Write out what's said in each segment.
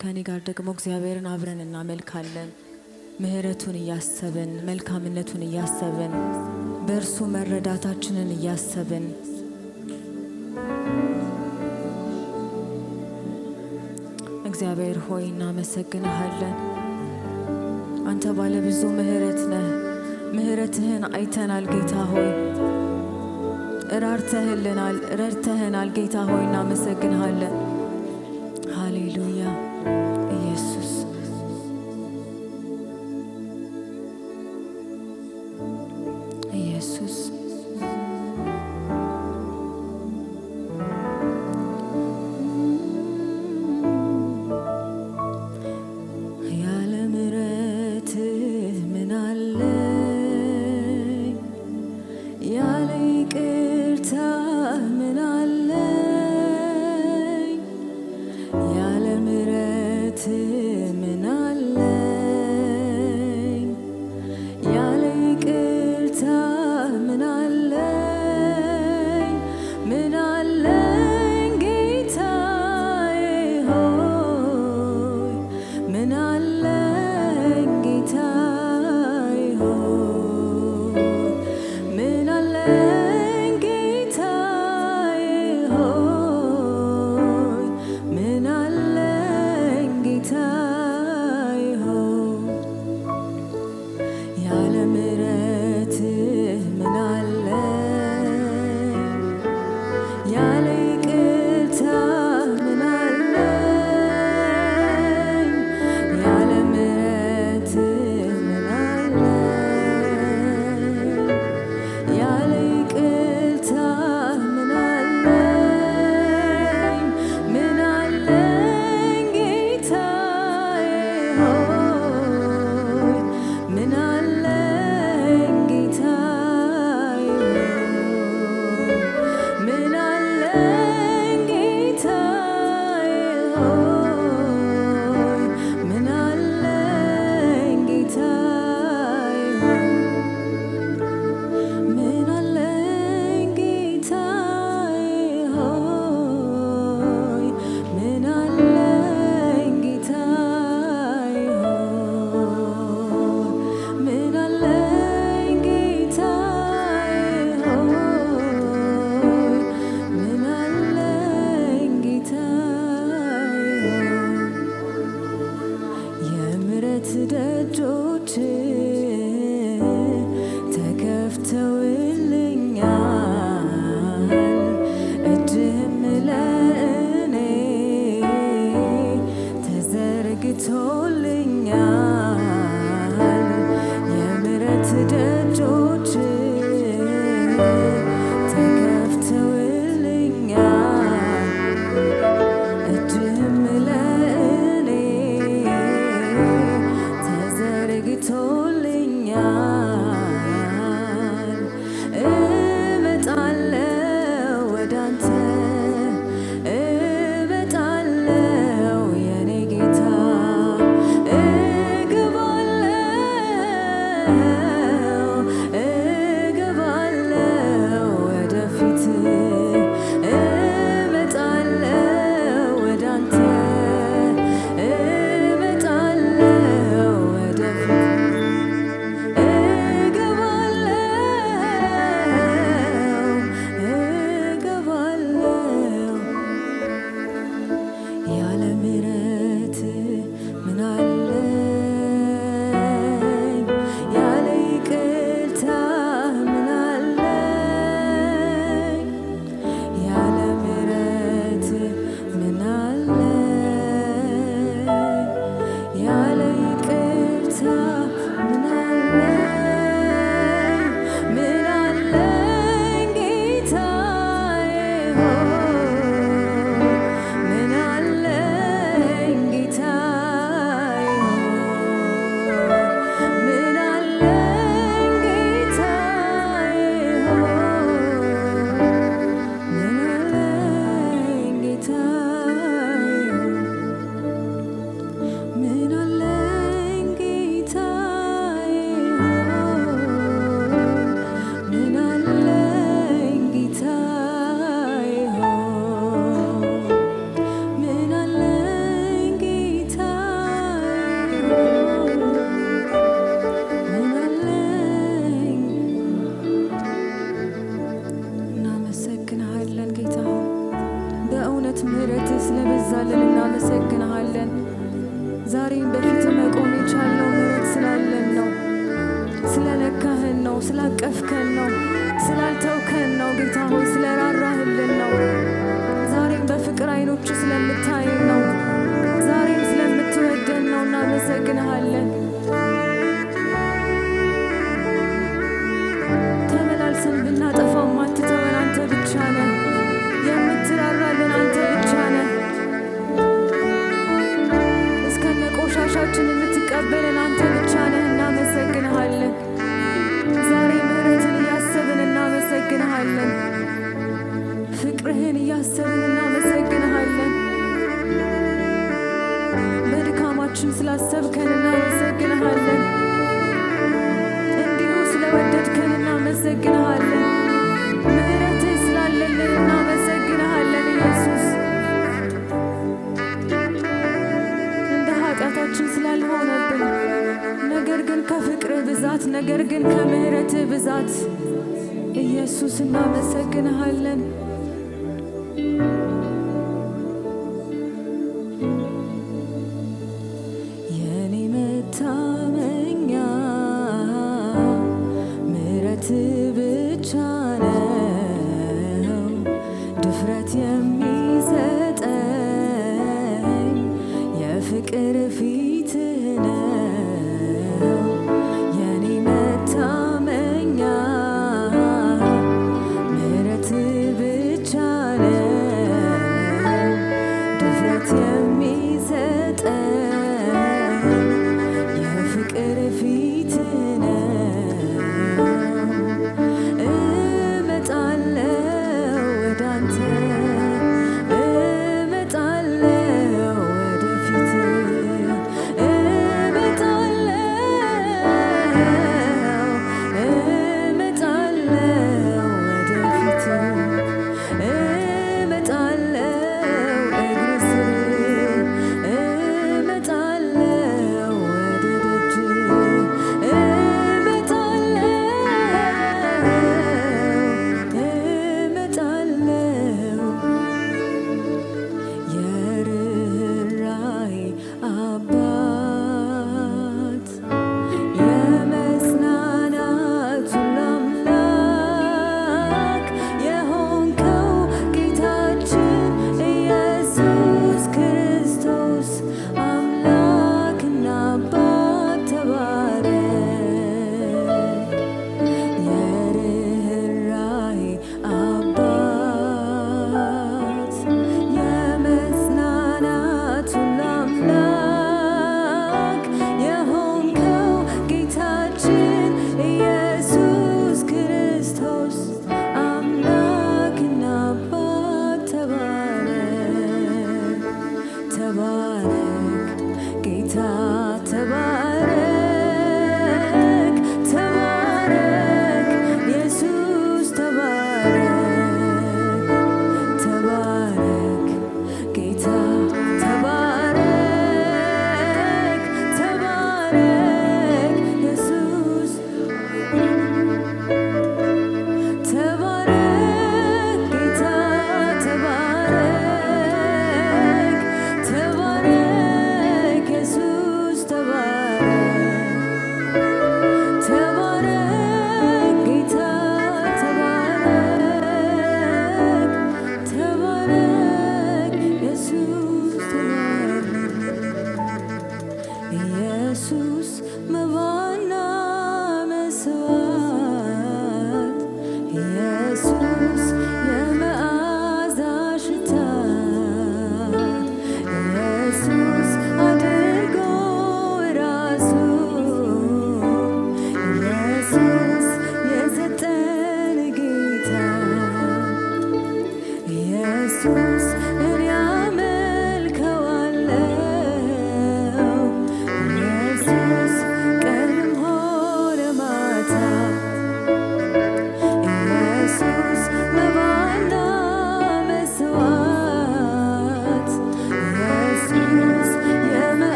ከኔ ጋር ደግሞ እግዚአብሔርን አብረን እናመልካለን። ምህረቱን እያሰብን መልካምነቱን እያሰብን በእርሱ መረዳታችንን እያሰብን እግዚአብሔር ሆይ እናመሰግንሃለን። አንተ ባለ ብዙ ምህረት ነህ። ምህረትህን አይተናል ጌታ ሆይ፣ ረድተህናል ጌታ ሆይ እናመሰግንሃለን። ሃሌሉያ ኢየሱስ ኢየሱስ ያለ ምህረት ምን አለ? ያለ ይቅርታ ምን አለ? ያለ ምህረት ምን አለ? ያለ ይቅርታ ምን አለ? ምን አለ ጌታዬ ሆይ? ምን አለ ጌታዬ ሆይ? ምን አለ ጌታዬ ሆይ? ምን አለ ጌታዬ ሆይ? ያለ ምህረት ምን አለ? ያለ ይቅርታ ምን አለ? ያለ ምህረት ምን አለ? ያለ ይቅርታ ምን አለ? ምን አለ ጌታዬ ሆይ? ምን አለ ጌታዬ ሆይ? ምን አለ ጌታዬ ሆይ? ምን አለ ጌታዬ ሆይ? ምን አለ ጌታዬ ሆይ? ምን አለ ጌታዬ ሆይ? ምን አለ ጌታዬ ሆይ? ምን አለ ጌታዬ ሆይ? የምህረት ደጆች ተከፍተውልኛል፣ እጅህም ለእኔ ተዘርግቶልኛል። የምህረት ደጆች ተከፍተውልኛል፣ እጅህም ለእኔ ተዘርግቶልኛል። እመጣለሁ ወዳንተ፣ እመጣለሁ የኔ ጌታ፣ ዛሬም በፊት መቆም የቻለው ምሕረት ስላለን ነው። ስለነካህን ነው፣ ስላቀፍከን ነው፣ ስላልተውከን ነው። ጌታ ሆይ ስለራራህልን ነው። ዛሬም በፍቅር አይኖች ስለምታየን ነው። ዛሬም ስለምትወደን ነው። እናመሰግንሃለን። ተመላልሰን ብናጠፋው ማትተወን አንተ ብቻ ነህ። የምትራራልን አንተ ብቻ ነህ። እስከነ ቆሻሻችን የምትቀበልን አንተ ብቻ ነህ። እናመሰግንሃለን። ዛሬ ምሕረትን እያሰብን እናመሰግንሃለን። ፍቅርህን እያሰብን እናመሰግንሃለን። በድካማችን ስላሰብከን እናመሰግንሃለን። እንዲሁ ስለወደድከን እናመሰግንሃለን። ምሕረትህ ስላለልን እናመሰግንሃለን ኢየሱስ። እንደ ኃጢአታችን ስላልሆነብን፣ ነገር ግን ከፍቅርህ ብዛት፣ ነገር ግን ከምሕረትህ ብዛት ኢየሱስ እናመሰግንሃለን። የኔ መታመኛ ምሕረትህ ብቻ ነው፣ ድፍረት የሚሰጠኝ የፍቅር ፊትህ ነው። የኔ መታመኛ ምሕረትህ ብቻ ነው፣ ድፍረት የሚሰጠኝ የፍቅር ፊትህ ነው። እመጣለሁ ወደ አንተ፣ እመጣለሁ ወደፊትህ፣ እመጣለሁ ወደፊትህ፣ እመጣለሁ እግር ስር፣ እመጣለሁ ወደ ደጅህ፣ እመጣለሁ። የርኅራኄ አባት፣ የመጽናናት ሁሉ አምላክ የሆንከው ጌታችን ኢየሱስ ክርስቶስ አምላክና አባት ተባረክ። የርኅራኄ አባት፣ የመጽናናት ሁሉ አምላክ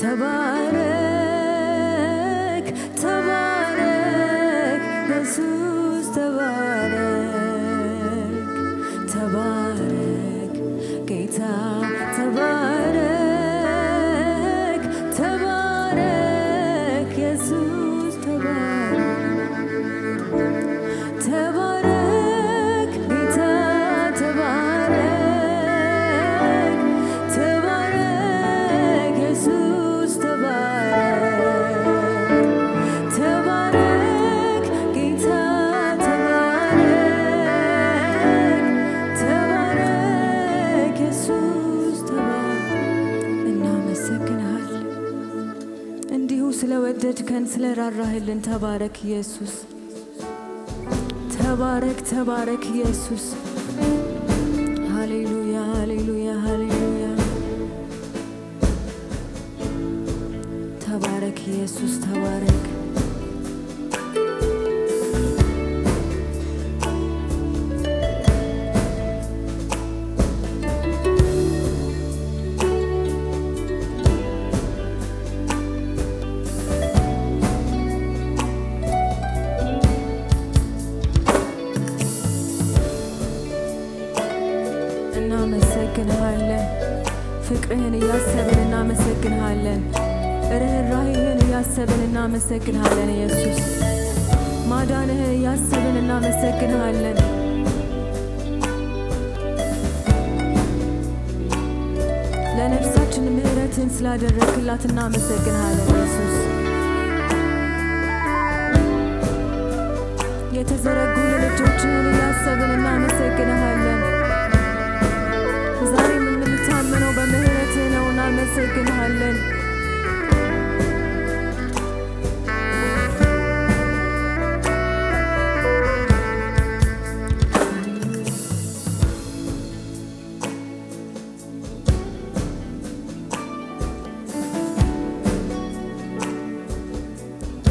ተባረክ ተባረክ ኢየሱስ ተባረክ ተባረክ ጌታ ተባረክ ተባረክ ኢየሱስ ተባረክ ተባረክ ጌታ ተባረክ ተባረክ ኢየሱስ ተባረክ ተባረክ ጌታ ተባረክ ተባረክ ኢየሱስ ተባረክ። እናመሰግንሃለን እንዲሁ ስለወደድከን ስለራራህልን። ተባረክ ኢየሱስ ተባረክ ተባረክ ኢየሱስ። ሃሌሉያ ሃሌሉያ ሃሌሉያ። ተባረክ ኢየሱስ ተባረክ። እናመሰግንሃለን ፍቅርህን እያሰብን እናመሰግንሃለን። ርኅራኄህን እያሰብን እናመሰግንሃለን ኢየሱስ። ማዳንህን እያሰብን እናመሰግንሃለን። ለነፍሳችን ምሕረትን ስላደረግክላት እናመሰግንሃለን ኢየሱስ። የተዘረጉልን እጆችህን እያሰብን እናመሰግንሃለን። ዛሬም የምንታመነው በምህረትህ ነው። እናመሰግንሃለን።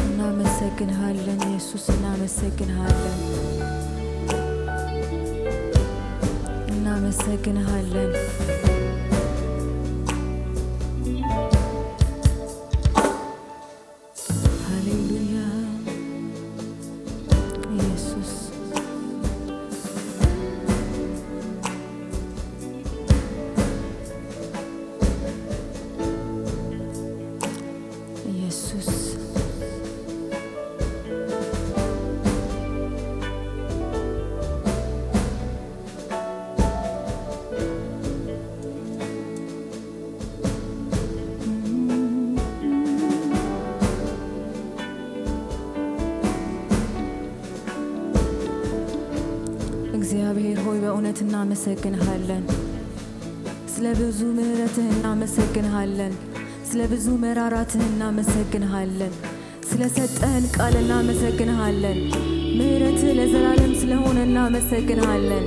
እናመሰግንሃለን ኢየሱስ እናመሰግንሃለን እናመሰግንሃለን። ሃሌሉያ ኢየሱስ ኢየሱስ እግዚአብሔር ሆይ በእውነት እናመሰግንሃለን። ስለ ብዙ ምሕረትህ እናመሰግንሃለን። ስለ ብዙ መራራትህ እናመሰግንሃለን። ስለ ሰጠህን ቃል እናመሰግንሃለን። ምሕረትህ ለዘላለም ስለሆነ እናመሰግንሃለን።